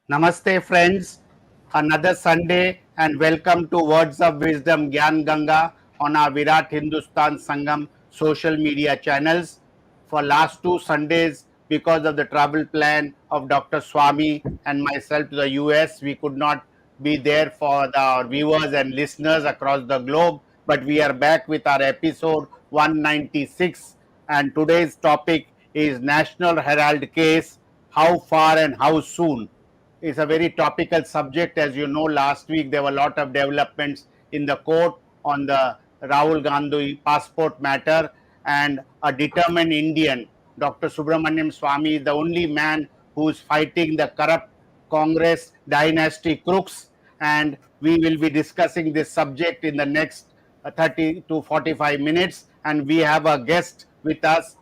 Namaste, friends. Another Sunday, and welcome to Words of Wisdom Gyan Ganga on our Virat Hindustan Sangam social media channels. For last two Sundays, because of the travel plan of Dr. Swamy and myself to the US, we could not be there for our viewers and listeners across the globe. But we are back with our episode 196, and today's topic is National Herald case. How far and how soon? Is a very topical subject. As you know, last week there were a lot of developments in the court on the Rahul Gandhi passport matter, and a determined Indian, Dr. Subramanian Swamy, is the only man who is fighting the corrupt Congress dynasty crooks. And we will be discussing this subject in the next 30 to 45 minutes. And we have a guest with us,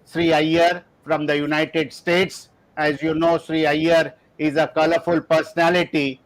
Sree Iyer from the United States. As you know, Sree Iyer is a colorful personality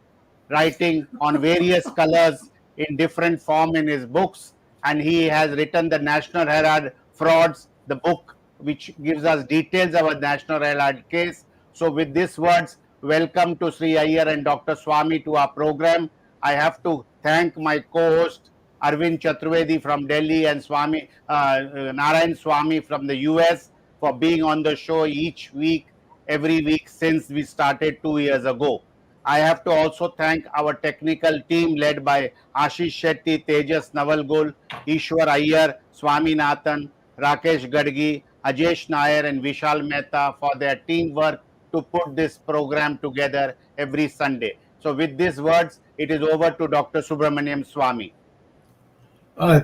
writing on various colors in different form in his books, and he has written the National Herald Frauds, the book which gives us details of a National Herald case. So with these words, welcome to Sree Iyer and Dr. Swamy to our program. I have to thank my co-host Arvind Chaturvedi from Delhi and Narayan Swamy from the US for being on the show each week, every week since we started 2 years ago. I have to also thank our technical team led by Ashish Shetty, Tejas Navalgul, Ishwar Iyer, Swaminathan, Rakesh Gadgi, Ajesh Nair, and Vishal Mehta for their teamwork to put this program together every Sunday. So, with these words, it is over to Dr. Subramanian Swamy.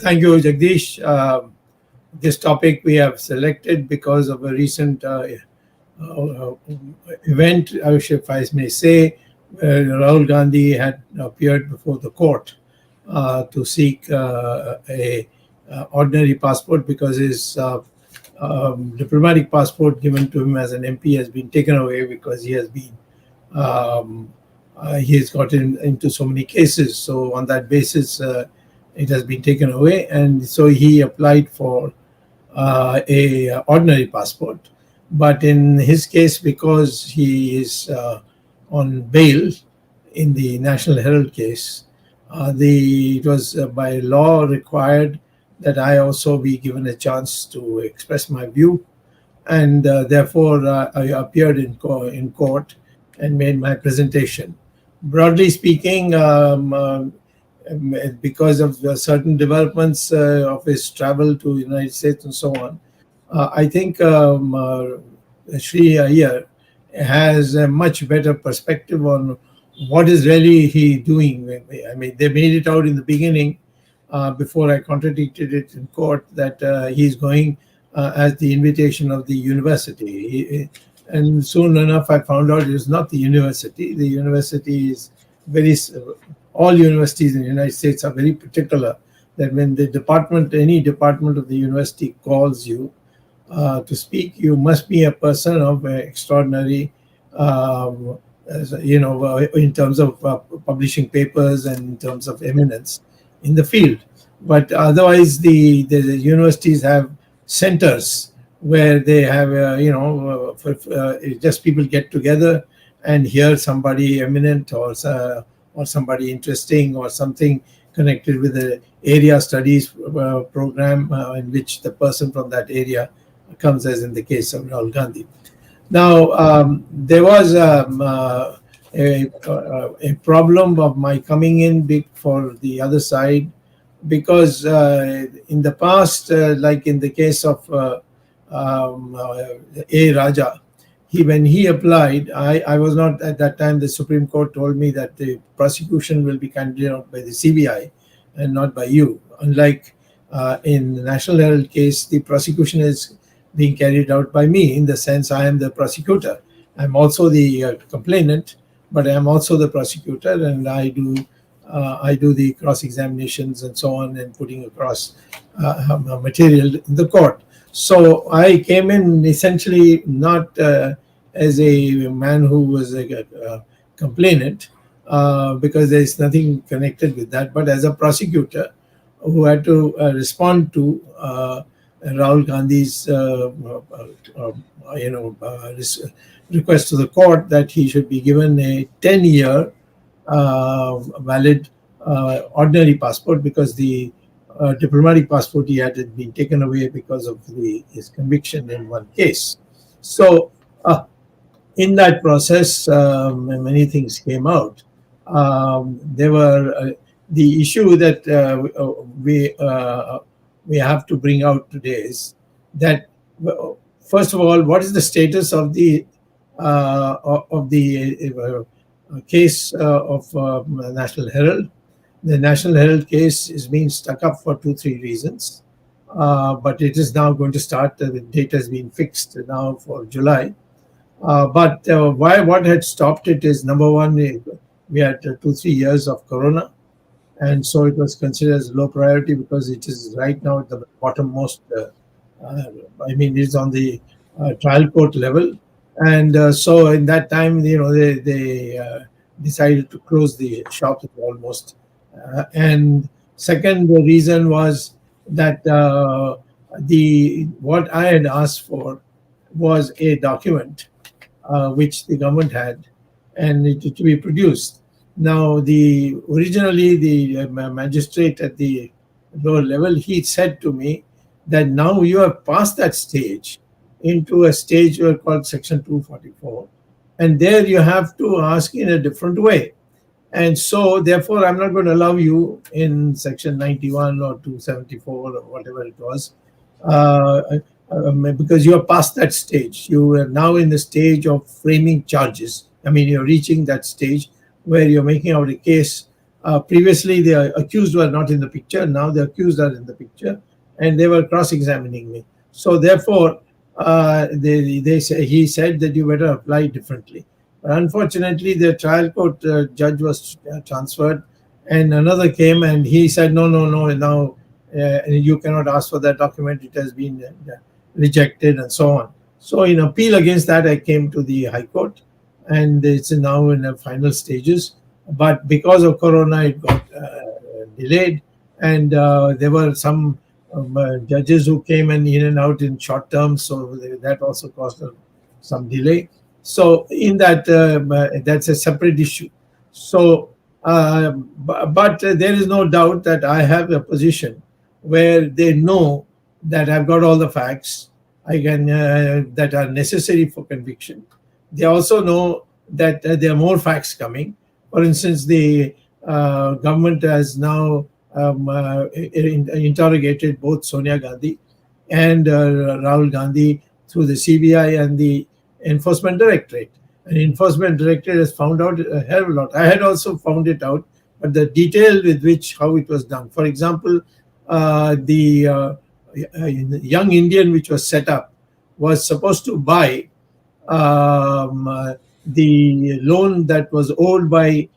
Thank you, Jagdish. This topic we have selected because of a recent event, if I may say, where Rahul Gandhi had appeared before the court to seek a ordinary passport because his diplomatic passport given to him as an MP has been taken away because he has gotten into so many cases. So on that basis, it has been taken away, and so he applied for a ordinary passport. But in his case, because he is on bail in the National Herald case, it was by law required that I also be given a chance to express my view, and therefore I appeared in court and made my presentation. Broadly speaking, because of certain developments of his travel to the United States and so on, I think Sree Iyer has a much better perspective on what is really he doing. I mean, they made it out in the beginning before I contradicted it in court that he's going at the invitation of the university. And soon enough, I found out it was not the university. The university is all universities in the United States are very particular that when any department of the university calls you to speak, you must be a person of extraordinary, in terms of publishing papers and in terms of eminence in the field. But otherwise, the universities have centers where they have, just people get together and hear somebody eminent or somebody interesting or something connected with the area studies program in which the person from that area comes, as in the case of Rahul Gandhi. Now, there was a problem of my coming in for the other side because in the past, like in the case of A. Raja, when he applied, I was not at that time. The Supreme Court told me that the prosecution will be carried out by the CBI and not by you. Unlike in the National Herald case, the prosecution is being carried out by me in the sense I am the prosecutor. I'm also the complainant, but I am also the prosecutor, and I do the cross-examinations and so on, and putting across material in the court. So I came in essentially not as a man who was a complainant, because there is nothing connected with that, but as a prosecutor who had to respond to Rahul Gandhi's request to the court that he should be given a 10-year valid ordinary passport, because the diplomatic passport he had been taken away because of his conviction in one case. So in that process, many things came out. There were the issue that we have to bring out today is that, first of all, what is the status of the case of National Herald? The National Herald case is being stuck up for 2-3 reasons, but it is now going to start. The date has been fixed now for July. But what had stopped it is, number one, we had 2-3 years of Corona, and so it was considered as low priority because it is right now at the bottommost. It's on the trial court level, and so in that time, they decided to close the shops almost. And second, the reason was that what I had asked for was a document which the government had, and it to be produced. Now, originally the magistrate at the lower level, he said to me that now you have passed that stage into a stage called Section 244, and there you have to ask in a different way. And so, therefore, I'm not going to allow you in Section 91 or 274 or whatever it was, because you are past that stage. You are now in the stage of framing charges. You're reaching that stage where you're making out a case. Previously, the accused were not in the picture. Now the accused are in the picture, and they were cross-examining me. So therefore, he said that you better apply differently. But unfortunately, the trial court judge was transferred, and another came, and he said, no, now you cannot ask for that document. It has been rejected, and so on. So in appeal against that, I came to the High Court, and it's now in the final stages. But because of Corona, it got delayed, and there were some judges who came in and out in short term, so that also caused some delay. So in that, that's a separate issue. So, but there is no doubt that I have a position where they know that I've got all the facts that are necessary for conviction. They also know that there are more facts coming. For instance, the government has now interrogated both Sonia Gandhi and Rahul Gandhi through the CBI and the Enforcement Directorate. And Enforcement Directorate has found out a hell of a lot. I had also found it out, but the detail with how it was done. For example, the young Indian which was set up was supposed to buy the loan that was owed by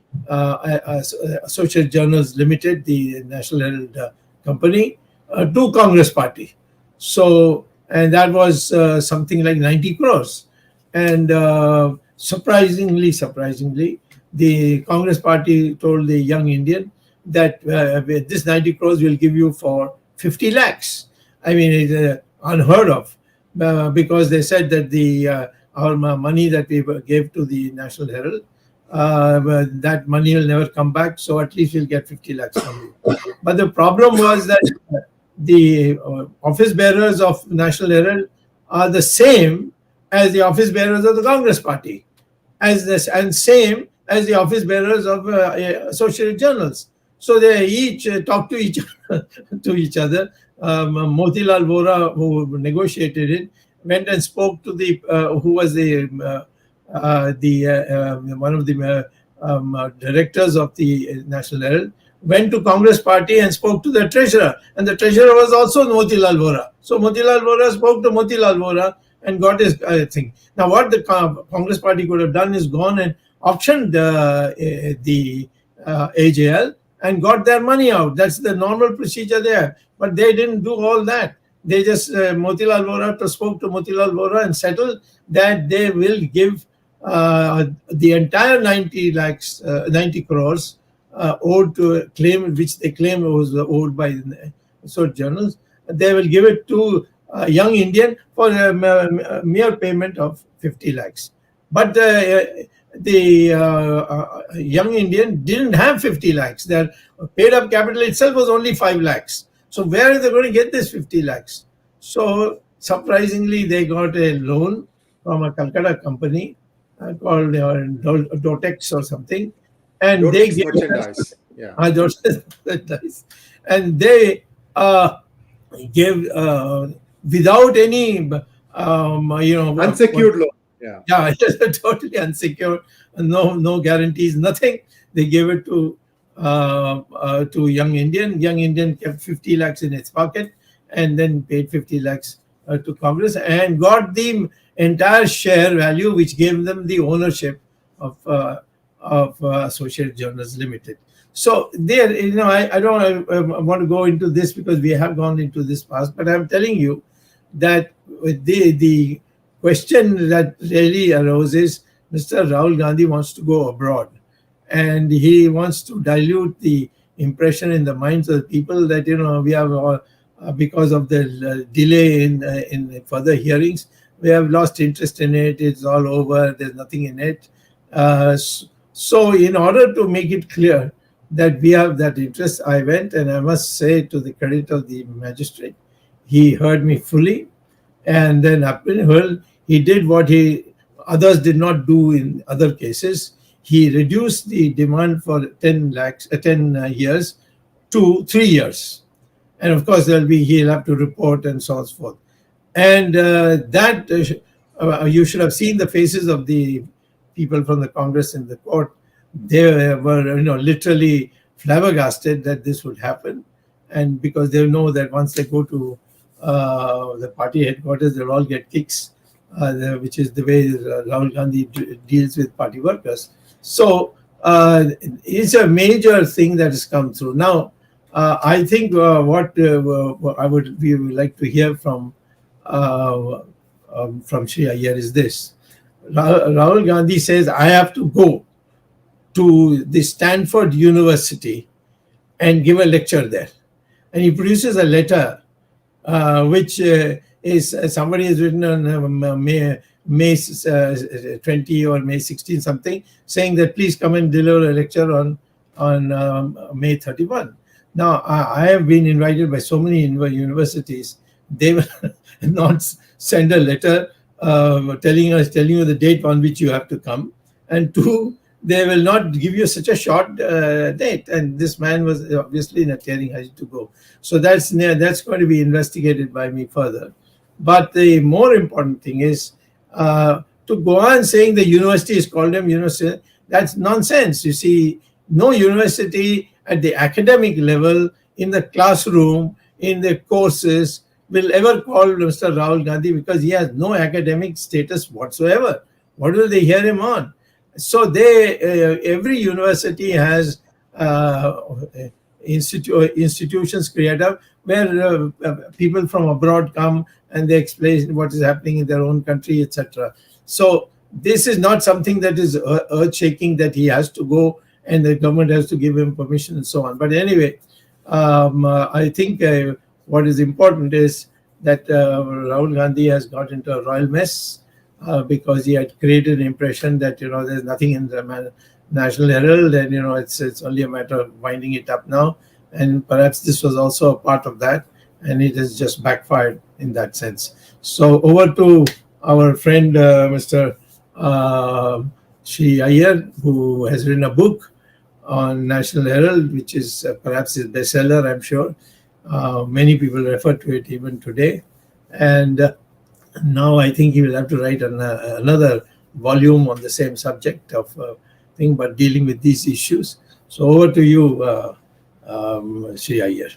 Associated Journals Limited, the National Herald company, to Congress Party. So, and that was something like 90 crores. And surprisingly, the Congress Party told the young Indian that this 90 crores will give you for 50 lakhs. It's unheard of, because they said that our money that we gave to the National Herald, that money will never come back, so at least we'll get 50 lakhs from you. But the problem was that the office bearers of National Herald are the same as the office bearers of the Congress Party, and same as the office bearers of Associated Journals. So they each talk to each other. Motilal Vora, who negotiated it, went and spoke to who was one of the directors of the National Herald, went to Congress Party and spoke to the treasurer, and the treasurer was also Motilal Vora. So Motilal Vora spoke to Motilal Vora and got his thing. Now, what the Congress Party could have done is gone and auctioned the AJL and got their money out. That's the normal procedure there. But they didn't do all that. They just, Motilal Vora spoke to Motilal Vora and settled that they will give the entire 90 crores owed to a claim, which they claim was owed by the Journals. They will give it to young Indian for a mere payment of 50 lakhs. But the young Indian didn't have 50 lakhs. Their paid up capital itself was only 5 lakhs. So where are they going to get this 50 lakhs? So surprisingly, they got a loan from a Calcutta company called Dotex or something, and they Dotex gave merchandise. Yeah. Dotex, and they gave without any Unsecured loan. Yeah. yeah, totally unsecured, no guarantees, nothing. They gave it to young Indian. Young Indian kept 50 lakhs in its pocket and then paid 50 lakhs to Congress and got the entire share value, which gave them the ownership of Associated Journals Limited. So there, I don't want to go into this because we have gone into this past, but I'm telling you that the question that really arose is Mr. Rahul Gandhi wants to go abroad, and he wants to dilute the impression in the minds of the people that we have because of the delay in further hearings, we have lost interest in it. It's all over. There's nothing in it. So in order to make it clear that we have that interest, I went, and I must say, to the credit of the magistrate, he heard me fully, and then he did what others did not do in other cases. He reduced the demand for 10 years to 3 years, and of course he'll have to report and so on and so forth. And you should have seen the faces of the people from the Congress in the court. They were literally flabbergasted that this would happen, and because they know that once they go to the party headquarters, they'll all get kicks, which is the way Rahul Gandhi deals with party workers. So it's a major thing that has come through. Now, I think what we would like to hear from Sree Iyer is this. Rahul Gandhi says, I have to go to the Stanford University and give a lecture there. And he produces a letter which is somebody has written on May 20 or May 16 something, saying that please come and deliver a lecture on May 31. Now, I have been invited by so many universities. They will not send a letter telling you the date on which you have to come, and two, they will not give you such a short date. And this man was obviously in a tearing hurry to go. So that's going to be investigated by me further. But the more important thing is to go on saying the university is called him university. That's nonsense. You see, no university at the academic level, in the classroom, in the courses, will ever call Mr. Rahul Gandhi, because he has no academic status whatsoever. What will they hear him on? So every university has institutions created up where people from abroad come and they explain what is happening in their own country, etc. So this is not something that is earth-shaking, that he has to go and the government has to give him permission and so on. But anyway, I think what is important is that Rahul Gandhi has got into a royal mess because he had created an impression that there's nothing in the National Herald, and it's only a matter of winding it up now. And perhaps this was also a part of that, and it has just backfired in that sense. So over to our friend Mr. Sree Iyer, who has written a book on National Herald, which is perhaps his bestseller, I'm sure. Many people refer to it even today. And now I think he will have to write another volume on the same subject of thing, but dealing with these issues. So over to you, Sree Iyer.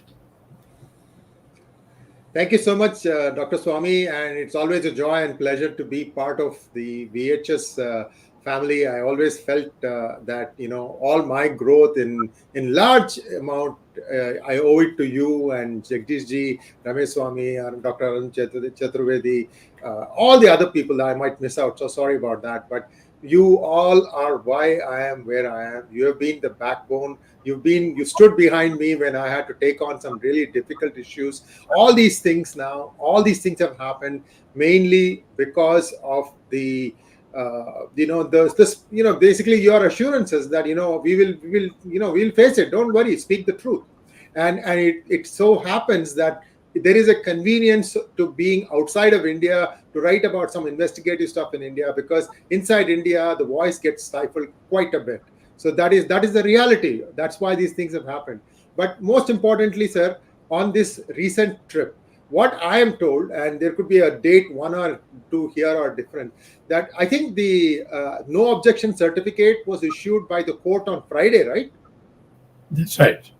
Thank you so much, Dr. Swamy, and it's always a joy and pleasure to be part of the VHS family. I always felt that all my growth in large amount I owe it to you and Jagdish ji, Ramesh Swamy, and Dr. Arun Chaturvedi, all the other people that I might miss out. So sorry about that. But you all are why I am where I am. You have been the backbone. You stood behind me when I had to take on some really difficult issues. All these things have happened mainly because of the basically your assurances that we'll face it. Don't worry, speak the truth. And it so happens that there is a convenience to being outside of India to write about some investigative stuff in India, because inside India the voice gets stifled quite a bit. So that is the reality. That's why these things have happened. But most importantly, sir, on this recent trip, what I am told, and there could be a date, 1 or 2 here or different, that I think the no objection certificate was issued by the court on Friday, right? That's right.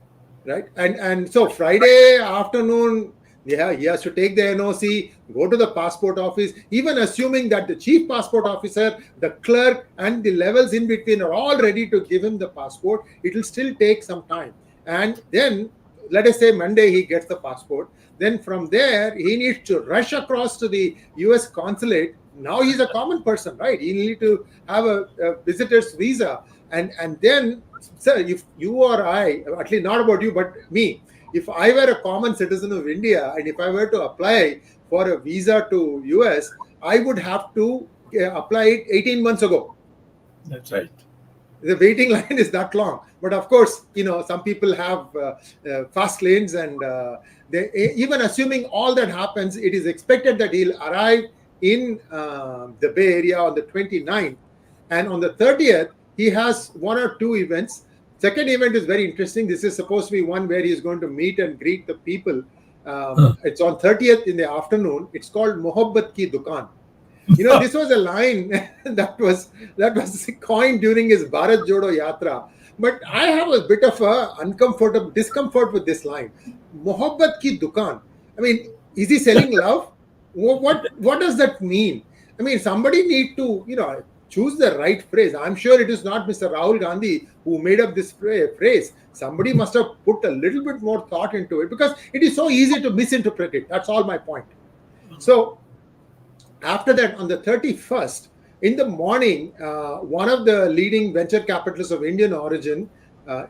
Right. And so Friday afternoon, yeah, he has to take the NOC, go to the passport office, even assuming that the chief passport officer, the clerk, and the levels in between are all ready to give him the passport. It will still take some time. And then, let us say Monday he gets the passport. Then from there, he needs to rush across to the US consulate. Now he's a common person, right? He needs to have a visitor's visa. And then, sir, if you or I, at least not about you, but me, if I were a common citizen of India and if I were to apply for a visa to US, I would have to apply it 18 months ago. That's right. The waiting line is that long. But of course, some people have fast lanes, and even assuming all that happens, it is expected that he'll arrive in the Bay Area on the 29th. And on the 30th, he has 1 or 2 events. Second event is very interesting. This is supposed to be one where he is going to meet and greet the people. It's on 30th in the afternoon. It's called Mohabbat Ki Dukan. This was a line that was coined during his Bharat Jodo Yatra. But I have a bit of a discomfort with this line. Mohabbat Ki Dukan. I mean, is he selling love? What does that mean? I mean, somebody need to, choose the right phrase. I'm sure it is not Mr. Rahul Gandhi who made up this phrase. Somebody must have put a little bit more thought into it, because it is so easy to misinterpret it. That's all my point. So after that, on the 31st, in the morning, one of the leading venture capitalists of Indian origin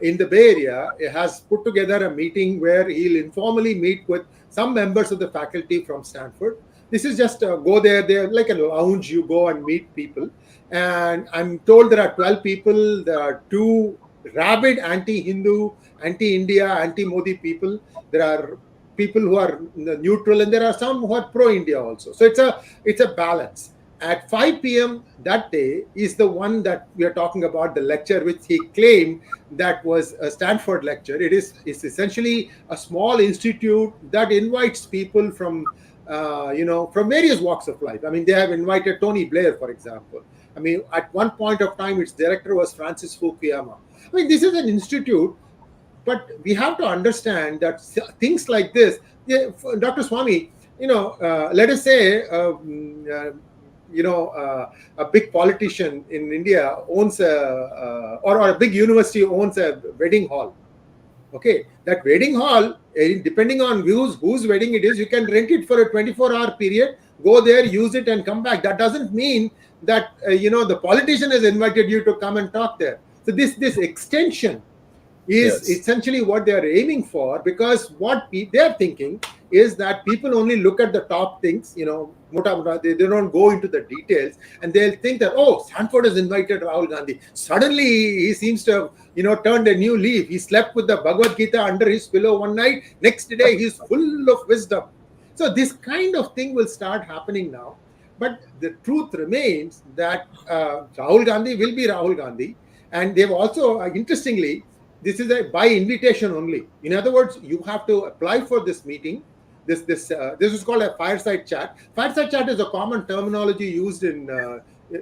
in the Bay Area has put together a meeting where he'll informally meet with some members of the faculty from Stanford. This is just go there. They're like a lounge. You go and meet people. And I'm told there are 12 people. There are 2 rabid anti-Hindu, anti-India, anti-Modi people. There are people who are neutral, and there are some who are pro-India also. So it's a balance. At 5 p.m. that day is the one that we are talking about, the lecture which he claimed that was a Stanford lecture. It's essentially a small institute that invites people from various walks of life. I mean, they have invited Tony Blair, for example. I mean, at one point of time, its director was Francis Fukuyama. I mean, this is an institute, but we have to understand that things like this, Dr. Swamy, let us say, a big politician in India owns or a big university owns a wedding hall. Okay, that wedding hall, depending on whose wedding it is, you can rent it for a 24-hour period, go there, use it, and come back. That doesn't mean that the politician has invited you to come and talk there. So this extension is essentially what they are aiming for, because what they are thinking is that people only look at the top things, they don't go into the details, and they'll think that, oh, Stanford has invited Rahul Gandhi. Suddenly he seems to have turned a new leaf. He slept with the Bhagavad Gita under his pillow one night. Next day he's full of wisdom. So this kind of thing will start happening now. But the truth remains that Rahul Gandhi will be Rahul Gandhi. And they've also, interestingly, this is by invitation only. In other words, you have to apply for this meeting. This is called a fireside chat. Fireside chat is a common terminology used in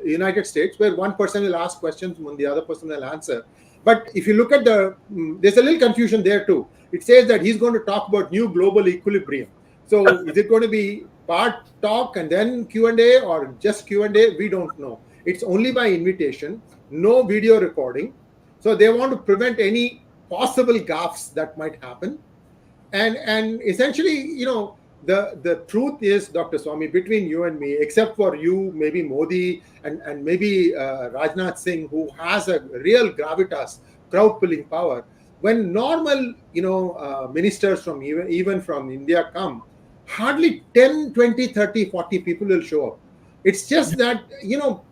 United States, where one person will ask questions and the other person will answer. But if you look at there's a little confusion there too. It says that he's going to talk about new global equilibrium. So is it going to be part talk and then Q&A, or just Q&A? We don't know. It's only by invitation, no video recording. So they want to prevent any possible gaffes that might happen. And essentially, the truth is, Dr. Swamy, between you and me, except for you, maybe Modi and maybe Rajnath Singh, who has a real gravitas, crowd pulling power, when normal, ministers from even from India come, hardly 10, 20, 30, 40 people will show up. It's just that,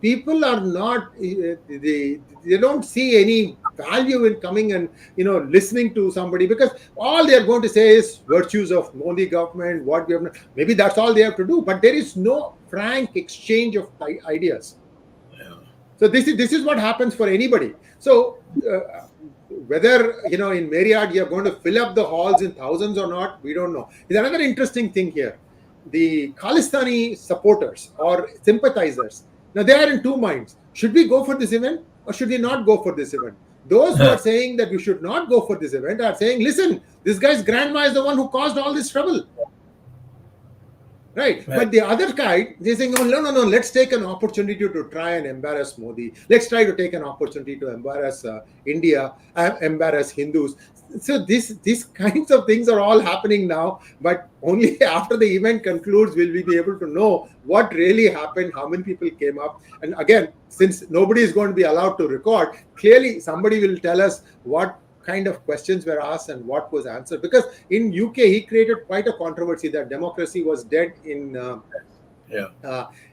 people are not, they don't see any value in coming and, listening to somebody, because all they're going to say is virtues of Modi government, what we have, maybe that's all they have to do, but there is no frank exchange of ideas. Yeah. So this is what happens for anybody. So whether, in Marriott you're going to fill up the halls in thousands or not, we don't know. There's another interesting thing here. The Khalistani supporters or sympathizers, now they are in two minds. Should we go for this event or should we not go for this event? Those who are saying that we should not go for this event are saying, listen, this guy's grandma is the one who caused all this trouble. Right. But the other side, they're saying, oh, no, let's take an opportunity to try and embarrass Modi. Let's try to take an opportunity to embarrass India, embarrass Hindus. So these kinds of things are all happening now, but only after the event concludes will we be able to know what really happened, how many people came up. And again, since nobody is going to be allowed to record, clearly somebody will tell us what kind of questions were asked and what was answered. Because in UK, he created quite a controversy that democracy was dead in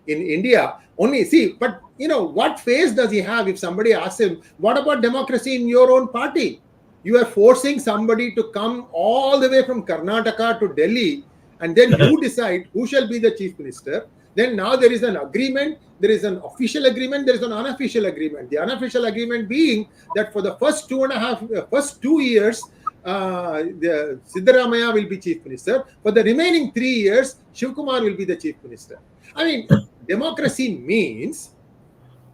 India. Only see, but what face does he have if somebody asks him, what about democracy in your own party? You are forcing somebody to come all the way from Karnataka to Delhi, and then you decide who shall be the chief minister. Then now there is an agreement, there is an official agreement, there is an unofficial agreement. The unofficial agreement being that for the first 2 years, the Siddaramaiah will be chief minister. For the remaining 3 years, Shivkumar will be the chief minister. I mean, democracy means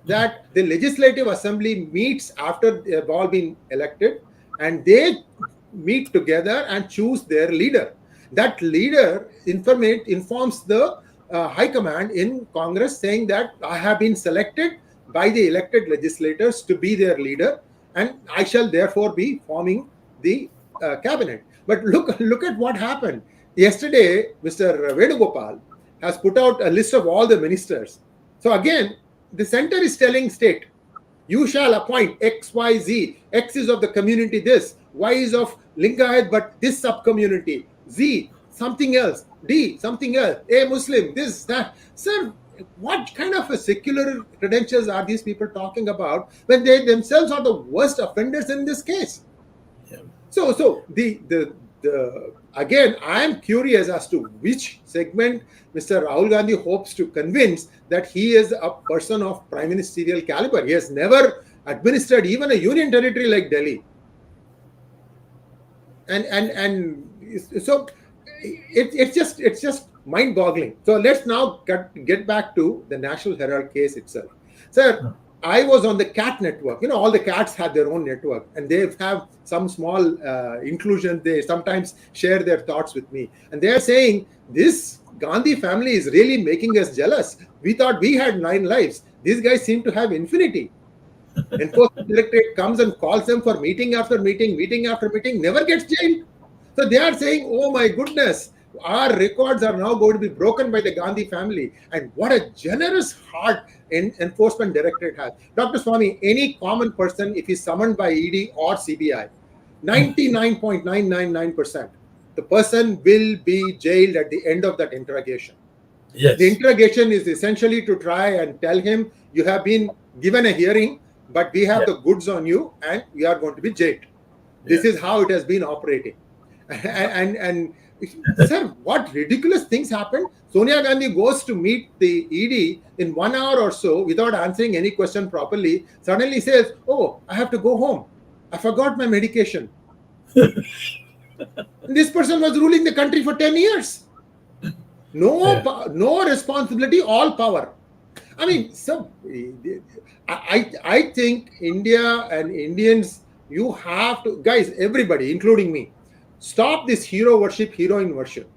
that the legislative assembly meets after they've all been elected, and they meet together and choose their leader. That leader informs the High Command in Congress, saying that I have been selected by the elected legislators to be their leader, and I shall therefore be forming the cabinet. But look at what happened. Yesterday, Mr. Venugopal has put out a list of all the ministers. So again, the center is telling state, you shall appoint X, Y, Z. X is of the community this, Y is of Lingayat, but this sub-community, Z, something else, D, something else, A, Muslim, this, that. Sir, what kind of a secular credentials are these people talking about when they themselves are the worst offenders in this case? Yeah. So the again, I am curious as to which segment Mr. Rahul Gandhi hopes to convince that he is a person of prime ministerial caliber. He has never administered even a union territory like Delhi. And so it's just mind-boggling. So let's now get back to the National Herald case itself. Sir, I was on the CAT network. All the cats had their own network, and they have some small inclusion. They sometimes share their thoughts with me. And they are saying, this Gandhi family is really making us jealous. We thought we had 9 lives. These guys seem to have infinity. Enforcement Directorate comes and calls them for meeting after meeting, never gets jailed. So they are saying, oh my goodness, our records are now going to be broken by the Gandhi family. And what a generous heart Enforcement Directorate has. Dr. Swamy, any common person, if he's summoned by ED or CBI, 99.999%, the person will be jailed at the end of that interrogation. Yes. The interrogation is essentially to try and tell him, you have been given a hearing, but we have the goods on you and you are going to be jailed. This is how it has been operating. And sir, what ridiculous things happen. Sonia Gandhi goes to meet the ED in 1 hour or so without answering any question properly. Suddenly says, oh, I have to go home. I forgot my medication. This person was ruling the country for 10 years. No responsibility, all power. I mean, so I think India and Indians, you have to, guys, everybody, including me, stop this hero worship, heroine worship.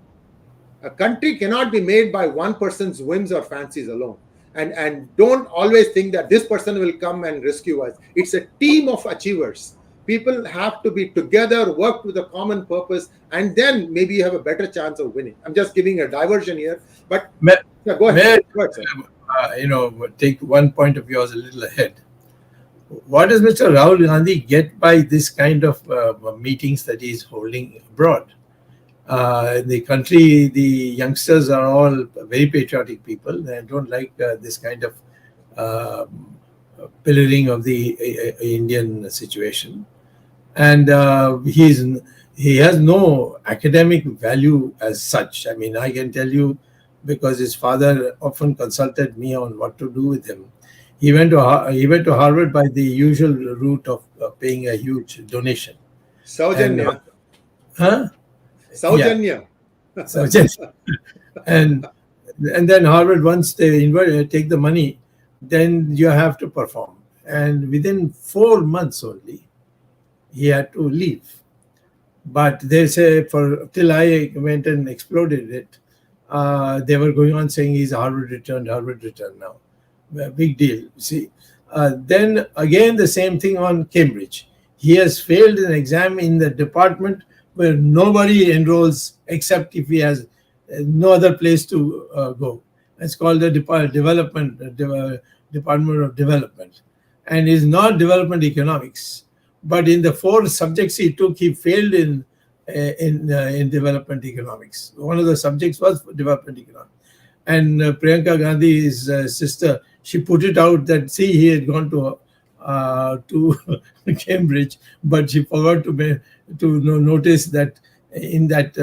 A country cannot be made by one person's whims or fancies alone. And don't always think that this person will come and rescue us. It's a team of achievers. People have to be together, work with a common purpose, and then maybe you have a better chance of winning. I'm just giving a diversion here, but May, yeah, go may ahead. I, Go ahead, sir. take one point of yours a little ahead. What does Mr. Rahul Gandhi get by this kind of meetings that he's holding abroad? In the country, the youngsters are all very patriotic people. They don't like this kind of uh, pillaring of the Indian situation, and he has no academic value as such. I mean, I can tell you because his father often consulted me on what to do with him. He went to Harvard by the usual route of paying a huge donation, and Saujanya. huh? Yeah, Saujanya. so just and then Harvard, once they take the money, then you have to perform. And within 4 months only, he had to leave. But they say for till I went and exploded it, they were going on saying he's Harvard returned now. Big deal. See, then again the same thing on Cambridge. He has failed an exam in the department where nobody enrolls except if he has no other place to go. It's called the Department of Development, and is not development economics. But in the 4 subjects he took, he failed in development economics. One of the subjects was development economics. And Priyanka Gandhi's sister, she put it out that see he had gone to Cambridge, but she forgot to notice that in that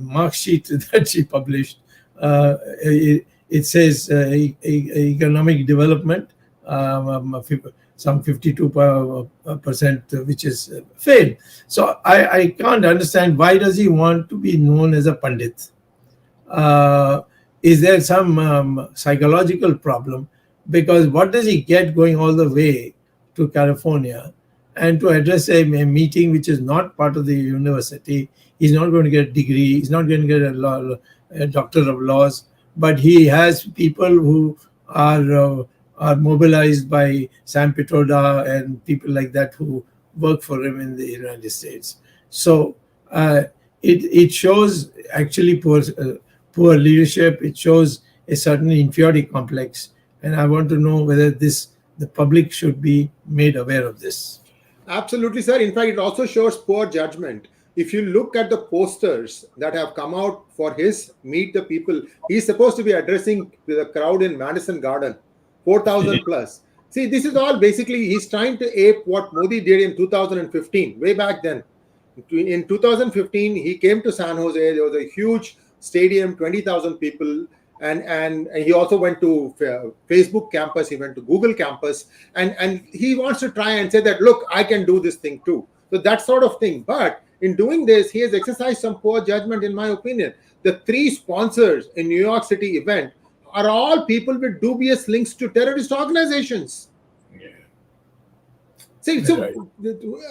mark sheet that she published, it says economic development, some 52%, which is failed. So I can't understand why does he want to be known as a Pandit. Is there some psychological problem? Because what does he get going all the way to California and to address a meeting which is not part of the university? He's not going to get a degree. He's not going to get a doctor of laws. But he has people who are mobilized by Sam Pitroda and people like that who work for him in the United States. So it shows actually poor leadership. It shows a certain inferiority complex, and I want to know whether the public should be made aware of this. Absolutely, sir. In fact, it also shows poor judgment. If you look at the posters that have come out for his Meet the People, he's supposed to be addressing the crowd in Madison Garden, 4,000 plus. See, this is all basically, he's trying to ape what Modi did in 2015, way back then. In 2015, he came to San Jose. There was a huge stadium, 20,000 people. And he also went to Facebook campus, he went to Google campus, and he wants to try and say that, look, I can do this thing too. So that sort of thing. But in doing this, he has exercised some poor judgment, in my opinion. The 3 sponsors in New York City event are all people with dubious links to terrorist organizations. Yeah. See, so right.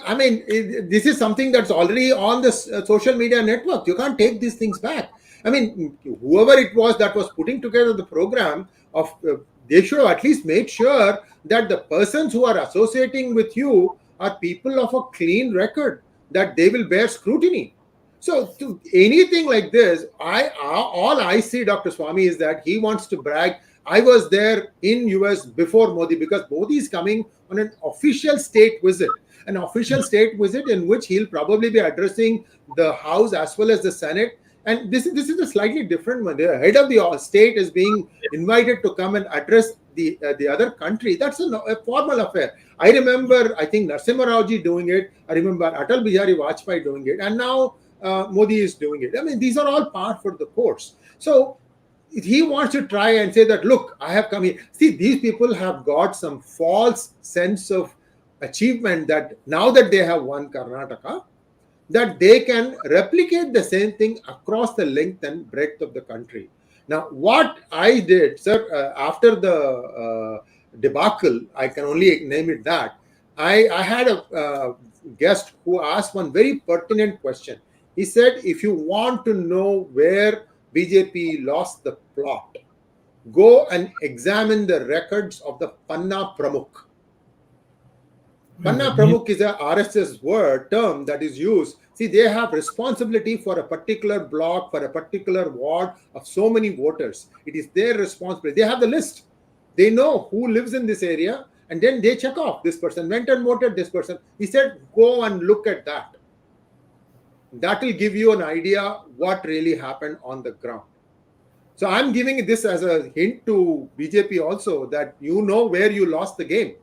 I mean, this is something that's already on the social media network. You can't take these things back. I mean, whoever it was that was putting together the program, they should have at least made sure that the persons who are associating with you are people of a clean record, that they will bear scrutiny. So to anything like this, all I see, Dr. Swamy, is that he wants to brag. I was there in US before Modi, because Modi is coming on an official state visit. An official state visit in which he'll probably be addressing the House as well as the Senate. And this is a slightly different one. The head of the state is being invited to come and address the other country. That's a formal affair. I remember, I think Narasimha Rao ji doing it. I remember Atal Bihari Vajpayee doing it. And now Modi is doing it. I mean, these are all par for the course. So he wants to try and say that, look, I have come here. See, these people have got some false sense of achievement that now that they have won Karnataka, that they can replicate the same thing across the length and breadth of the country. Now, what I did, sir, after the debacle, I can only name it that, I had a guest who asked one very pertinent question. He said, if you want to know where BJP lost the plot, go and examine the records of the Panna Pramukh. Panna Pramukh is a RSS term that is used. See, they have responsibility for a particular block, for a particular ward of so many voters. It is their responsibility. They have the list. They know who lives in this area, and then they check off this person went and voted this person. He said, go and look at that. That will give you an idea what really happened on the ground. So I'm giving this as a hint to BJP also, that you know where you lost the game.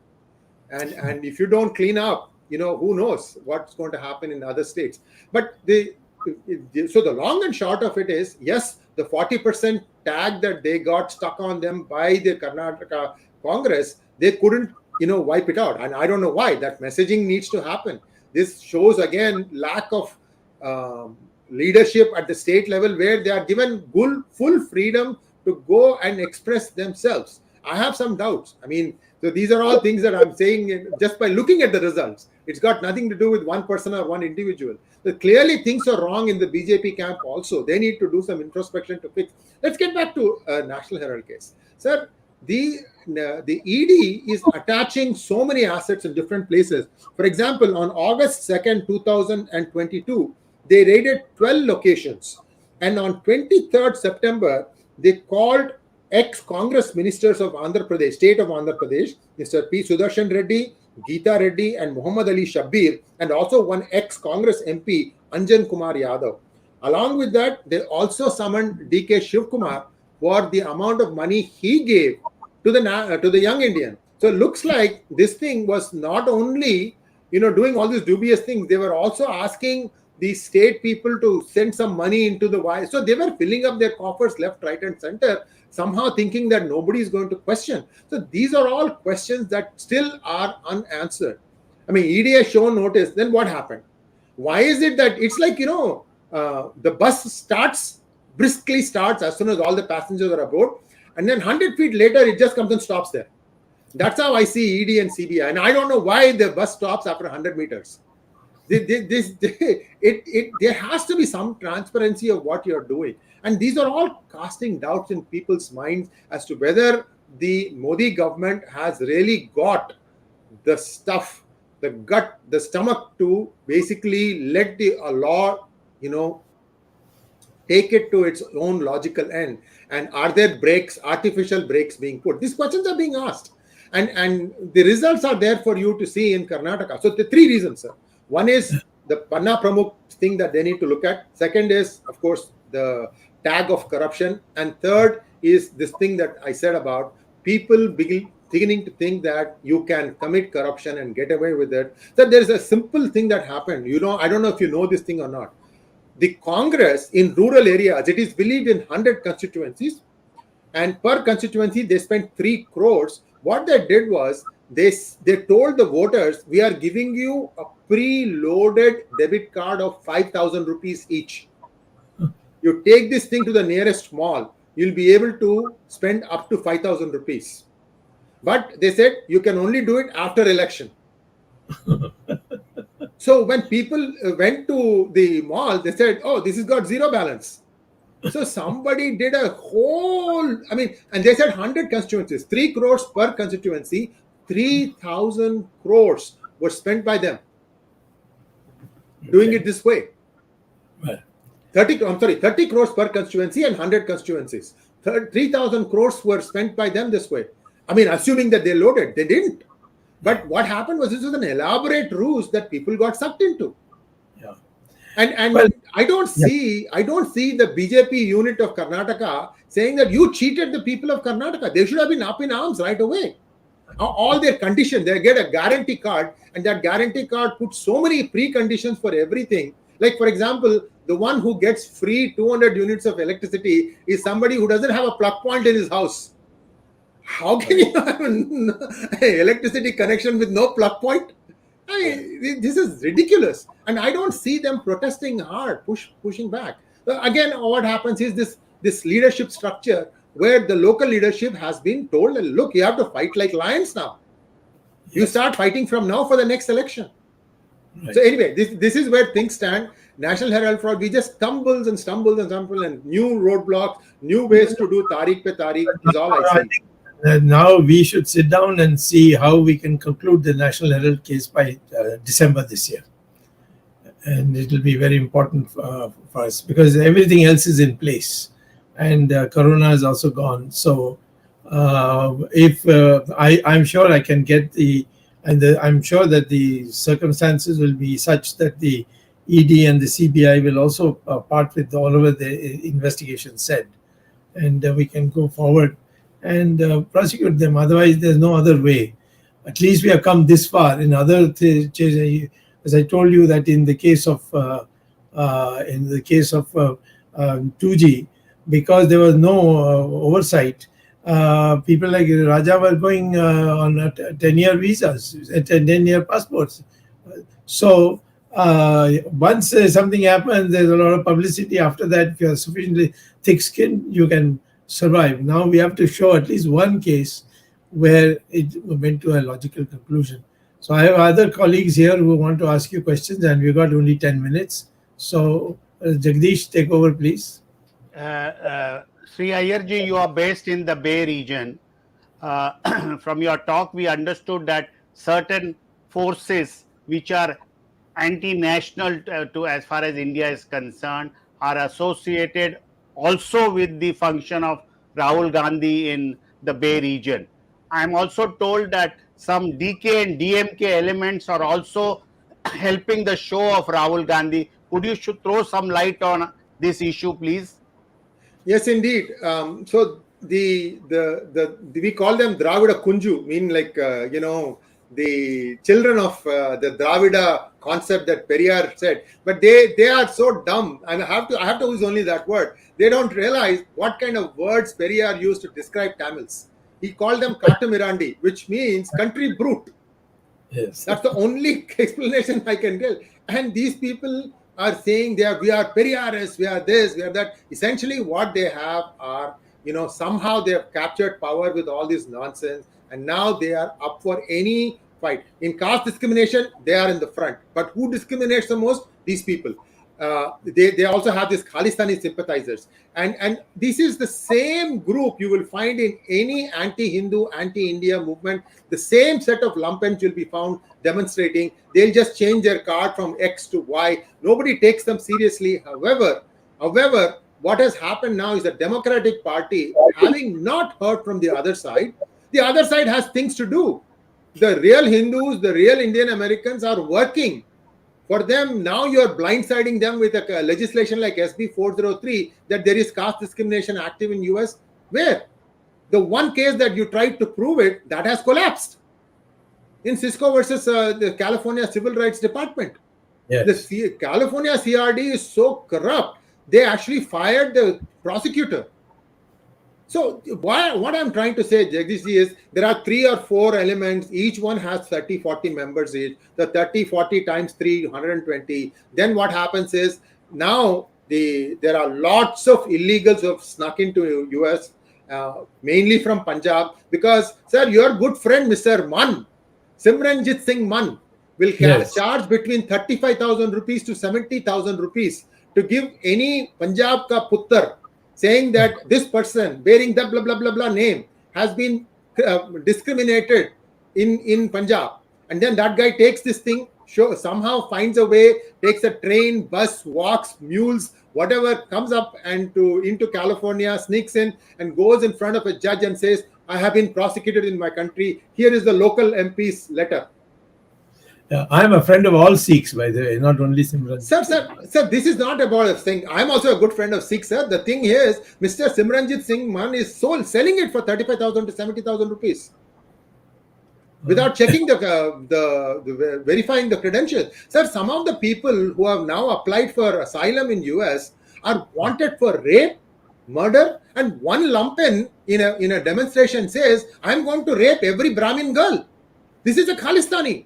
And if you don't clean up, who knows what's going to happen in other states. But so the long and short of it is, yes, the 40% tag that they got stuck on them by the Karnataka Congress, they couldn't, wipe it out. And I don't know why. That messaging needs to happen. This shows, again, lack of leadership at the state level, where they are given full freedom to go and express themselves. I have some doubts. I mean, so these are all things that I'm saying just by looking at the results. It's got nothing to do with one person or one individual. So clearly things are wrong in the BJP camp also. They need to do some introspection to fix. Let's get back to National Herald case. Sir, the ED is attaching so many assets in different places. For example, on August 2nd, 2022, they raided 12 locations. And on 23rd September, they called ex-Congress ministers of Andhra Pradesh, state of Andhra Pradesh, Mr. P. Sudarshan Reddy, Geeta Reddy, and Muhammad Ali Shabbir, and also one ex-Congress MP, Anjan Kumar Yadav. Along with that, they also summoned D.K. Shivkumar for the amount of money he gave to the young Indian. So it looks like this thing was not only, doing all these dubious things, they were also asking the state people to send some money into the wire. So they were filling up their coffers left, right, and center, somehow thinking that nobody is going to question. So these are all questions that still are unanswered. I mean, ED has shown notice. Then what happened? Why is it that it's like, the bus briskly starts as soon as all the passengers are aboard, and then 100 feet later, it just comes and stops there. That's how I see ED and CBI. And I don't know why the bus stops after 100 meters. There has to be some transparency of what you're doing. And these are all casting doubts in people's minds as to whether the Modi government has really got the stuff, the stomach to basically let the law, take it to its own logical end. And are there artificial breaks being put? These questions are being asked. And the results are there for you to see in Karnataka. So the three reasons, sir. One is the Panna Pramukh thing that they need to look at. Second is, of course, the tag of corruption. And third is this thing that I said about people beginning to think that you can commit corruption and get away with it. So there's a simple thing that happened. I don't know if you know this thing or not. The Congress in rural areas, it is believed in 100 constituencies. And per constituency, they spent 3 crores. What they did was, they told the voters, we are giving you a pre-loaded debit card of 5,000 rupees each. You take this thing to the nearest mall, you'll be able to spend up to 5,000 rupees. But they said you can only do it after election. So when people went to the mall, they said, oh, this has got zero balance. So somebody did a whole, and they said 100 constituencies, 3 crores per constituency, 3,000 crores were spent by them doing it this way. Right. 30 crores per constituency and 100 constituencies. 3,000 crores were spent by them this way. Assuming that they loaded, they didn't. But what happened was, this was an elaborate ruse that people got sucked into. Yeah. And I don't see the BJP unit of Karnataka saying that you cheated the people of Karnataka. They should have been up in arms right away. All their conditions, they get a guarantee card, and that guarantee card puts so many preconditions for everything. Like, for example, the one who gets free 200 units of electricity is somebody who doesn't have a plug point in his house. How can you have an electricity connection with no plug point? This is ridiculous. And I don't see them protesting hard, pushing back. Again, what happens is this leadership structure where the local leadership has been told, look, you have to fight like lions now. You start fighting from now for the next election. Right. So anyway, this is where things stand. National Herald fraud, we just stumble and new roadblocks, new ways to do tariq pe tariq is all I see. Now we should sit down and see how we can conclude the National Herald case by December this year. And it will be very important for us because everything else is in place, and Corona is also gone. So if I'm sure I can get I'm sure that the circumstances will be such that the ED and the CBI will also part with all of the investigation said, and we can go forward and prosecute them. Otherwise, there's no other way. At least we have come this far. In other as I told you that in the case of 2G, because there was no oversight, people like Raja were going on 10-year visas, 10-year passports. So once something happens, there's a lot of publicity. After that, if you're sufficiently thick-skinned, you can survive. Now we have to show at least one case where it went to a logical conclusion. So I have other colleagues here who want to ask you questions, and we've got only 10 minutes. So Jagdish, take over, please. Sree Iyer ji, you are based in the Bay region. From your talk, we understood that certain forces which are anti-national to as far as India is concerned are associated also with the function of Rahul Gandhi in the Bay region. I am also told that some DK and DMK elements are also helping the show of Rahul Gandhi. Could you throw some light on this issue, please? Yes, indeed. So we call them Dravida Kunju, mean like the children of the Dravida concept that Periyar said. But they are so dumb, and I have to use only that word. They don't realize what kind of words Periyar used to describe Tamils. He called them Katamirandi, which means country brute. Yes. That's the only explanation I can tell. And these people are saying we are Periyarists, we are this, we are that. Essentially, what they have are, somehow they have captured power with all this nonsense, and now they are up for any fight. In caste discrimination, they are in the front. But who discriminates the most? These people. They also have these Khalistani sympathizers. And this is the same group you will find in any anti-Hindu, anti-India movement. The same set of lumpens will be found demonstrating. They'll just change their card from X to Y. Nobody takes them seriously. However, what has happened now is the Democratic Party, having not heard from the other side has things to do. The real Hindus, the real Indian Americans are working. For them, now you are blindsiding them with a legislation like SB 403 that there is caste discrimination active in US. Where? The one case that you tried to prove it, that has collapsed. In Cisco versus the California Civil Rights Department. Yes. The California CRD is so corrupt, they actually fired the prosecutor. So what I'm trying to say, Jagdish, is there are 3 or 4 elements. Each one has 30, 40 members each. The 30, 40 times 3, 120. Then what happens is now there are lots of illegals who have snuck into US, mainly from Punjab. Because, sir, your good friend, Mr. Mann, Simranjit Singh Mann, will charge between 35,000 rupees to 70,000 rupees to give any Punjab ka puttar, saying that this person bearing the blah blah blah blah name has been discriminated in Punjab, and then that guy takes this thing, somehow finds a way, takes a train, bus, walks, mules, whatever, comes up and into California, sneaks in and goes in front of a judge and says, I have been prosecuted in my country. Here is the local MP's letter. I am a friend of all Sikhs, by the way, not only Simran. Sir, this is not about a thing. I'm also a good friend of Sikhs, sir. The thing is, Mr. Simranjit Singh Mann is selling it for 35,000 to 70,000 rupees without checking the verifying the credentials. Sir, some of the people who have now applied for asylum in US are wanted for rape, murder, and one lumpen in a demonstration says, I'm going to rape every Brahmin girl. This is a Khalistani.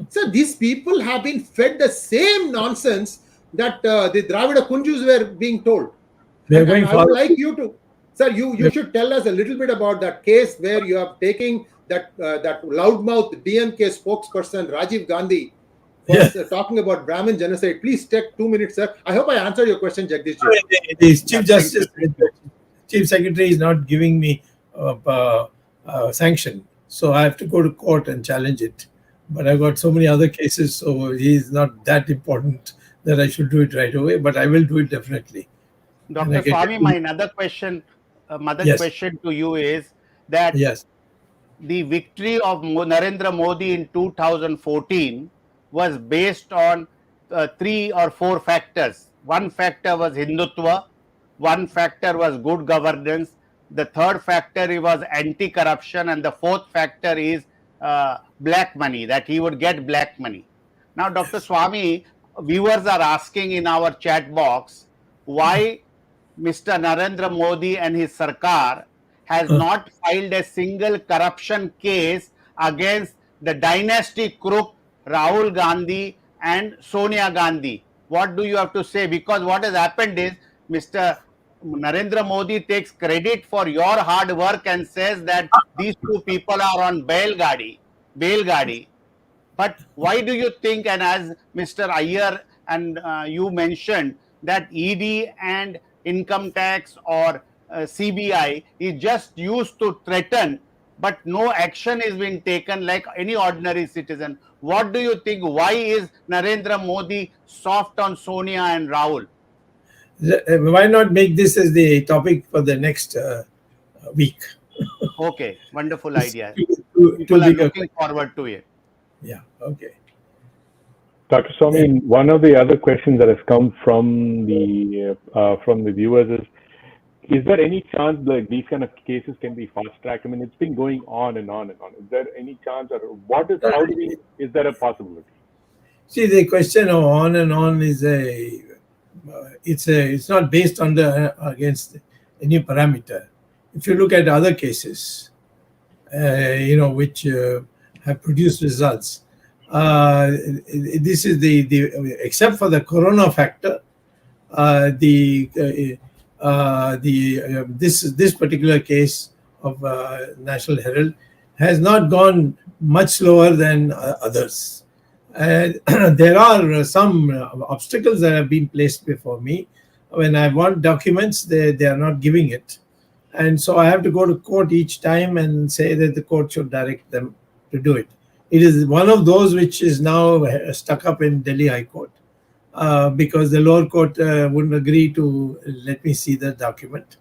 So these people have been fed the same nonsense that the Dravida Kunjus were being told. I would like you to, sir, you should tell us a little bit about that case where you are taking that loudmouth DMK spokesperson Rajiv Gandhi was talking about Brahmin genocide. Please take 2 minutes, sir. I hope I answered your question, Jagdish. The Chief Justice, Chief Secretary is not giving me sanction. So I have to go to court and challenge it. But I've got so many other cases, so he's not that important that I should do it right away. But I will do it definitely. And I Dr. can Swamy, tell my you, another yes, question to you is that yes, the victory of Narendra Modi in 2014 was based on 3 or 4 factors. One factor was Hindutva, one factor was good governance, the third factor was anti-corruption, and the fourth factor is black money, that he would get black money. Now, Dr. Swamy, viewers are asking in our chat box why Mr. Narendra Modi and his Sarkar has not filed a single corruption case against the dynasty crook Rahul Gandhi and Sonia Gandhi. What do you have to say? Because what has happened is Mr. Narendra Modi takes credit for your hard work and says that these 2 people are on bail gadi. But why do you think, and as Mr. Iyer and you mentioned, that ED and income tax or CBI is just used to threaten, but no action is being taken like any ordinary citizen? What do you think? Why is Narendra Modi soft on Sonia and Rahul? why not make this as the topic for the next week? Okay, wonderful idea. To People are be looking forward to it. yeah, okay. Dr. Swamy, one of the other questions that has come from the viewers is there any chance that these kind of cases can be fast tracked? I mean, it's been going on and on and on. Is there any chance, or is there a possibility? See, the question of on and on is it's not based on against any parameter. If you look at other cases, which have produced results, this is the except for the corona factor, this particular case of National Herald has not gone much slower than others. And there are some obstacles that have been placed before me. When I want documents, they are not giving it. And so I have to go to court each time and say that the court should direct them to do it. It is one of those which is now stuck up in Delhi High Court because the lower court wouldn't agree to let me see the document.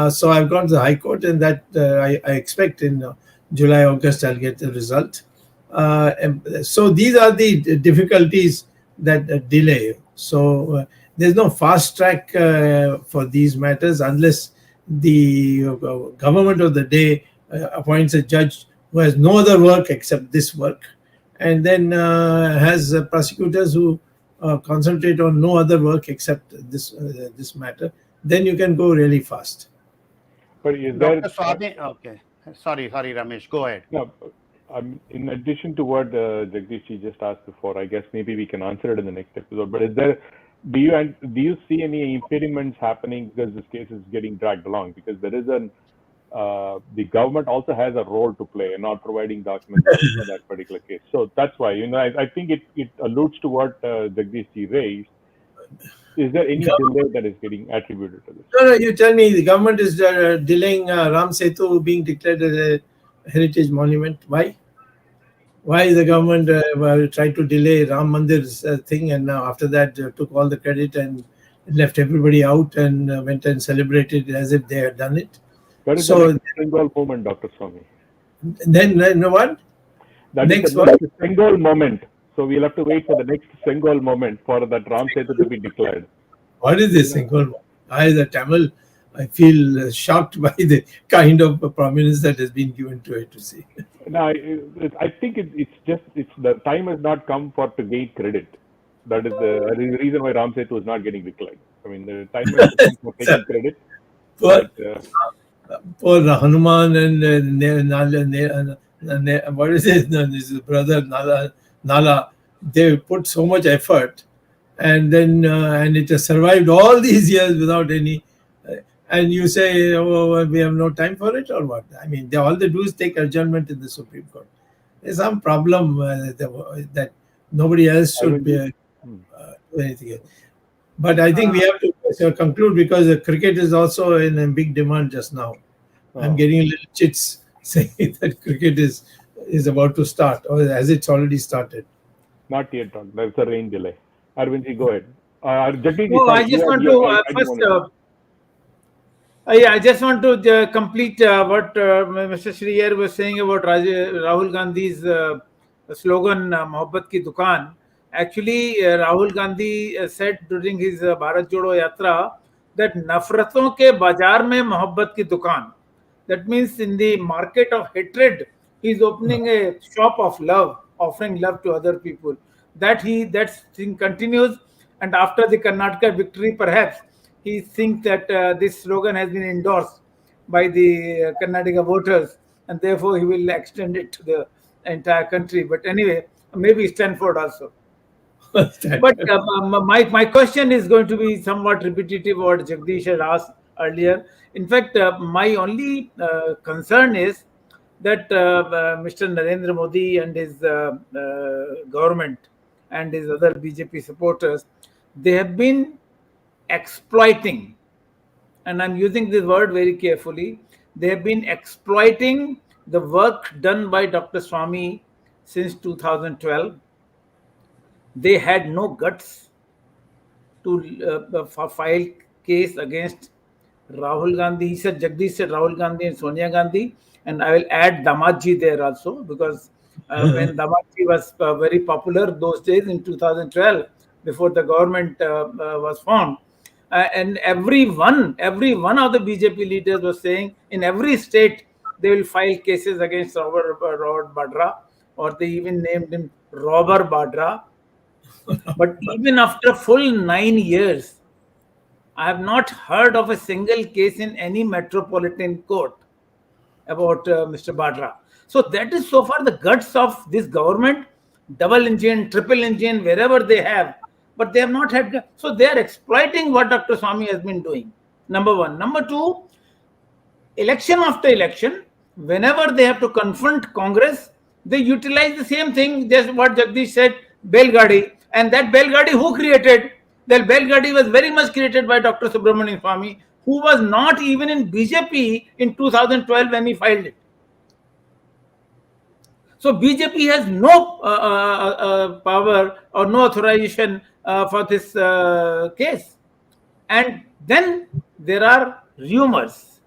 So I've gone to the High Court, and that I expect in July, August, I'll get the result. So these are the difficulties that delay. So there's no fast track for these matters unless the government of the day appoints a judge who has no other work except this work, and then has prosecutors who concentrate on no other work except this matter. Then you can go really fast. But is Dr. Swamy, okay. Sorry, Ramesh, go ahead. No, in addition to what Jagdish just asked before, I guess maybe we can answer it in the next episode. But do you see any impediments happening because this case is getting dragged along? Because there is the government also has a role to play in not providing documents for that particular case. So that's why, I think it alludes to what Jagdish raised. Is there any delay that is getting attributed to this? No, you tell me. The government is delaying Ram Setu being declared as a heritage monument. Why? Why is the government tried to delay Ram Mandir's thing, and now after that took all the credit and left everybody out and went and celebrated as if they had done it? That is the Bengal moment, Dr. Swamy. Then what? That is the next Bengal moment. So we'll have to wait for the next Bengal moment for that Ram Setu to be declared. What is this Bengal moment? I, as a Tamil, I feel shocked by the kind of prominence that has been given to it. To see. No, I think it's the time has not come to gain credit. That is the reason why Ram Setu is not getting declared. I mean, the time has come for taking credit. Poor Hanuman and what is his brother Nala, they put so much effort, and then and it has survived all these years without any. And you say, oh, we have no time for it, or what? I mean, all they do is take adjournment in the Supreme Court. There's some problem that nobody else should do anything else. But I think we have to conclude because cricket is also in big demand just now. I'm getting a little chits saying that cricket is about to start, or as it's already started. Not yet, Doctor. There's a rain delay. Arvindji, go ahead. Jagdish, No, sorry, I just want you, to I didn't first. want to. Yeah, I just want to complete what Mr. Sree Iyer was saying about Rahul Gandhi's slogan, "Mohabbat ki Dukaan." Actually, Rahul Gandhi said during his Bharat Jodo Yatra that "Nafraton ke bazaar mein mohabbat ki dukaan." That means in the market of hatred, he's opening a shop of love, offering love to other people. That thing continues, and after the Karnataka victory, perhaps he thinks that this slogan has been endorsed by the Karnataka voters, and therefore he will extend it to the entire country. But anyway, maybe Stanford also. But my question is going to be somewhat repetitive what Jagdish had asked earlier. In fact, my only concern is that Mr. Narendra Modi and his government and his other BJP supporters, they have been exploiting, and I'm using this word very carefully, they have been exploiting the work done by Dr. Swamy since 2012. They had no guts to file case against Rahul Gandhi. He said, Jagdish said Rahul Gandhi and Sonia Gandhi, and I will add Damadji there also, because when Damadji was very popular those days in 2012, before the government was formed, and every one of the BJP leaders was saying in every state they will file cases against Robert Badra, or they even named him Robber Badra. But even after full 9 years, I have not heard of a single case in any metropolitan court about Mr. Badra. So that is so far the guts of this government, double engine, triple engine, wherever they have. But they have not had. So they are exploiting what Dr. Swamy has been doing. Number one. Number two, election after election, whenever they have to confront Congress, they utilize the same thing, just what Jagdish said, Belgadi. And that Belgadi, who created? That Belgadi was very much created by Dr. Subramanian Swamy, who was not even in BJP in 2012 when he filed it. So BJP has no power or no authorization for this case. And then there are rumors.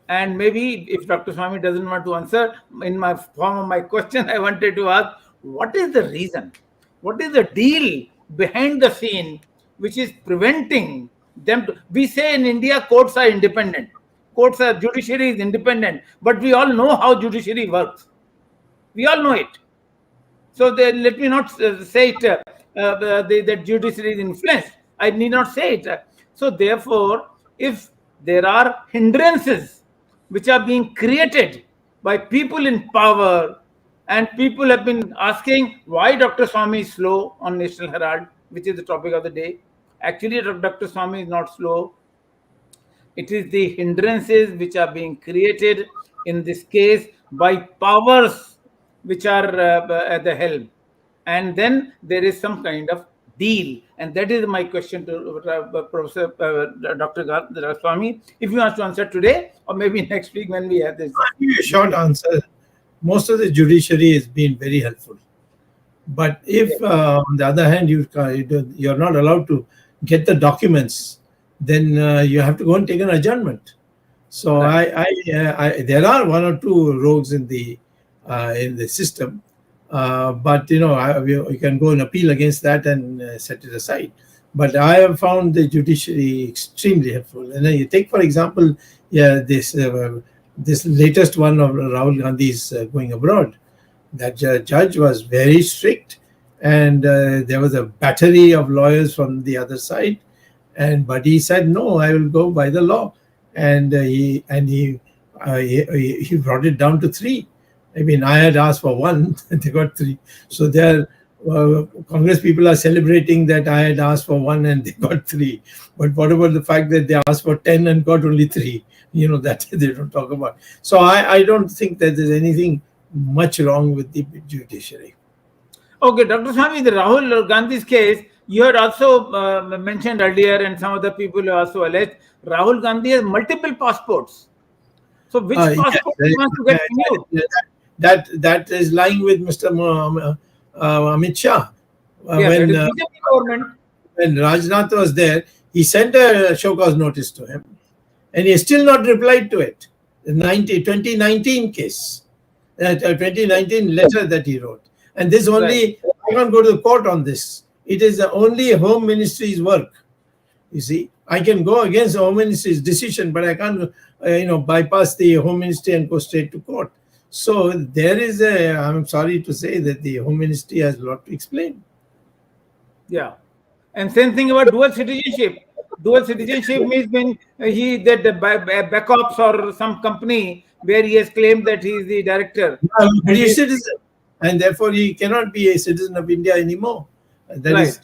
And maybe if Dr. Swamy doesn't want to answer, in my form of my question, I wanted to ask, what is the reason? What is the deal behind the scene which is preventing them to, we say in India, courts are independent. Judiciary is independent. But we all know how judiciary works. We all know it. So let me not say it that judiciary is influenced. I need not say it. So therefore, if there are hindrances which are being created by people in power, and people have been asking why Dr. Swamy is slow on National Herald, which is the topic of the day. Actually, Dr. Swamy is not slow. It is the hindrances which are being created in this case by powers which are at the helm. And then there is some kind of deal. And that is my question to Professor Dr. Swamy. If you want to answer today, or maybe next week when we have this. I'll give you a short answer. Most of the judiciary has been very helpful. But if, on the other hand, you're not allowed to get the documents, then you have to go and take an adjournment. So there are one or two rogues in the system, but you can go and appeal against that and set it aside. But I have found the judiciary extremely helpful. And then you take, for example, this latest one of Rahul Gandhi's going abroad. That judge was very strict, and there was a battery of lawyers from the other side, but he said no, I will go by the law, and he brought it down to 3. I mean, I had asked for 1, and they got 3. So there, Congress people are celebrating that I had asked for 1 and they got 3. But what about the fact that they asked for 10 and got only 3? That they don't talk about. So I don't think that there's anything much wrong with the judiciary. Okay, Dr. Swamy, the Rahul Gandhi's case, you had also mentioned earlier, and some other people also alleged, Rahul Gandhi has multiple passports. So which Yes, passport he wants to get renewed? that is lying with Mr. Amit Shah. Yeah, that is BJP government. When Rajnath was there, he sent a show cause notice to him, and he has still not replied to it. The 2019 case, 2019 letter that he wrote. And this only, I can't go to the court on this. It is the only Home Ministry's work. You see, I can go against the Home Ministry's decision, but I can't, bypass the Home Ministry and go straight to court. So there is I'm sorry to say that the Home Ministry has a lot to explain. Yeah. And same thing about dual citizenship. Dual citizenship means when he did backups or some company where he has claimed that he is the director. But he is a citizen, and therefore he cannot be a citizen of India anymore. That is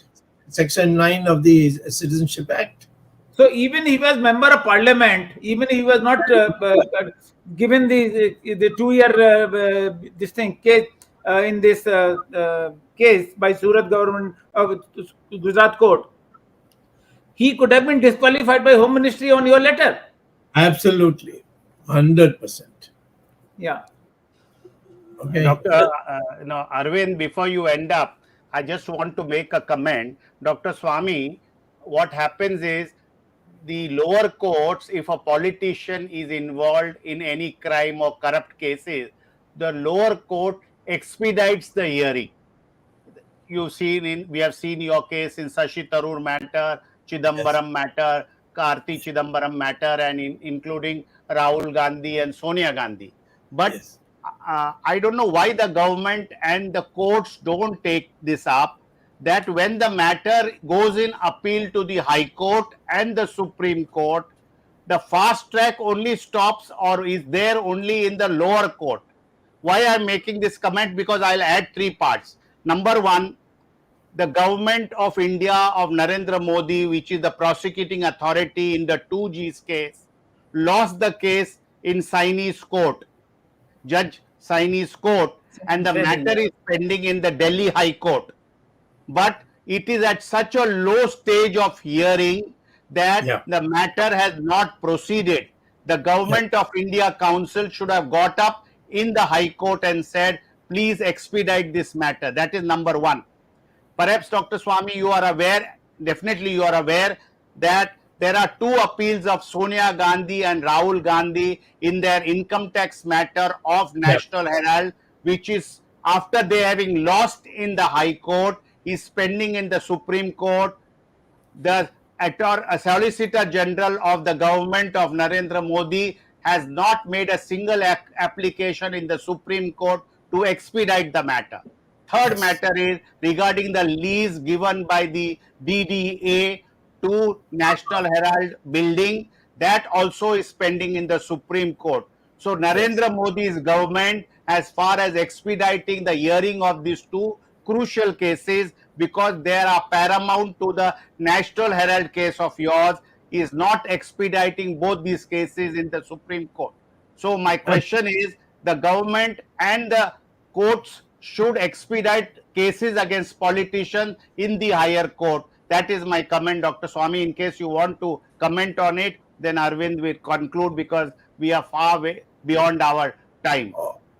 Section 9 of the Citizenship Act. So even he was member of parliament, even he was not given the 2-year this thing case in this case by Surat government of Gujarat court, he could have been disqualified by Home Ministry on your letter. Absolutely, 100%. Yeah. Okay. Dr. Arvind, before you end up, I just want to make a comment. Dr. Swamy, what happens is the lower courts, if a politician is involved in any crime or corrupt cases, the lower court expedites the hearing. We have seen your case in Shashi Tharoor matter, Chidambaram matter, Karti Chidambaram matter, and including Rahul Gandhi and Sonia Gandhi. But I don't know why the government and the courts don't take this up, that when the matter goes in appeal to the High Court and the Supreme Court, the fast track only stops or is there only in the lower court. Why I am making this comment? Because I'll add 3 parts. Number 1, the government of India of Narendra Modi, which is the prosecuting authority in the 2G's case, lost the case in Saini's court, Judge Saini's court, and the matter is pending in the Delhi High Court. But it is at such a low stage of hearing that the matter has not proceeded. The government of India Council should have got up in the High Court and said, please expedite this matter. That is number 1. Perhaps, Dr. Swamy, you are aware, definitely you are aware, that there are 2 appeals of Sonia Gandhi and Rahul Gandhi in their income tax matter of National Herald, which is after they having lost in the High Court, is pending in the Supreme Court. The Solicitor General of the government of Narendra Modi has not made a single application in the Supreme Court to expedite the matter. Third matter is regarding the lease given by the DDA to National Herald building. That also is pending in the Supreme Court. So Narendra Modi's government, as far as expediting the hearing of these 2 crucial cases, because they are paramount to the National Herald case of yours, is not expediting both these cases in the Supreme Court. So my question is, the government and the courts should expedite cases against politicians in the higher court. That is my comment, Dr. Swamy. In case you want to comment on it, then Arvind will conclude, because we are far beyond our time.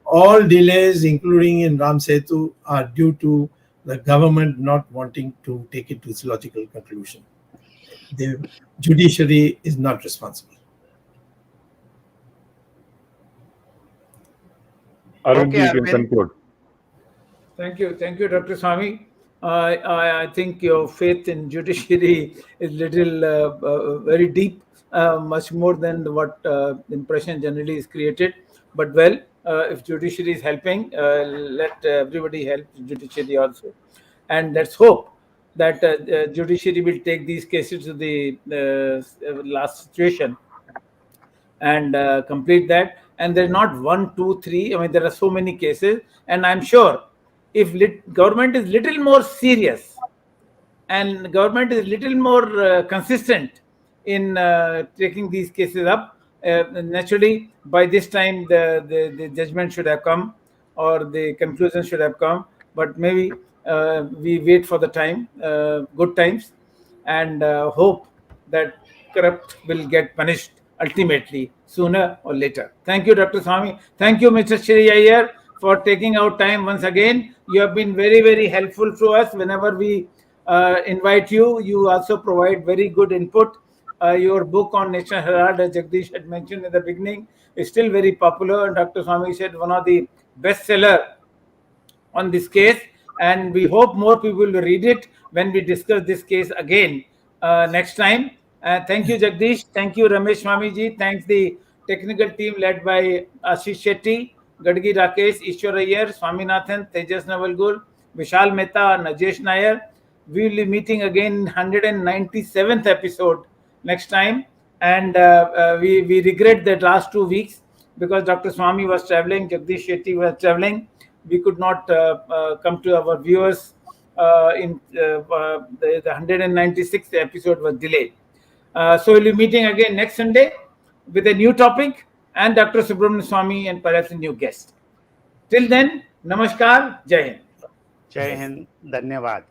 All delays, including in Ram Setu, are due to the government not wanting to take it to its logical conclusion. The judiciary is not responsible. Arvind, you can conclude. Thank you, Dr. Swamy. I think your faith in judiciary is very deep, much more than what impression generally is created. But well, if judiciary is helping, let everybody help judiciary also, and let's hope that judiciary will take these cases to the last situation and complete that. And there's not 1, 2, 3. I mean, there are so many cases, and I'm sure if government is little more serious and government is little more consistent in taking these cases up, naturally by this time the judgment should have come or the conclusion should have come. But maybe we wait for the time, good times, and hope that corrupt will get punished ultimately, sooner or later. Thank you, Dr. Swamy. Thank you, Mr. Sree Iyer, for taking out time once again. You have been very, very helpful to us whenever we invite you. You also provide very good input. Your book on National Herald, as Jagdish had mentioned in the beginning, is still very popular. And Dr. Swamy said one of the bestseller on this case. And we hope more people will read it when we discuss this case again next time. Thank you, Jagdish. Thank you, Ramesh Swamiji. Thanks the technical team led by Ashish Shetty, Gadgi Rakesh, Ishwar Iyer, Swaminathan, Tejas Navalgul, Vishal Mehta, Najesh Nair. We will be meeting again in 197th episode next time. And we regret that last 2 weeks because Dr. Swamy was traveling, Jagdish Shetty was traveling. We could not come to our viewers in the 196th episode was delayed. So we'll be meeting again next Sunday with a new topic and Dr. Subramanian Swamy and perhaps a new guest. Till then, Namaskar, Jai Hind. Jai Hind, Dhanyavad.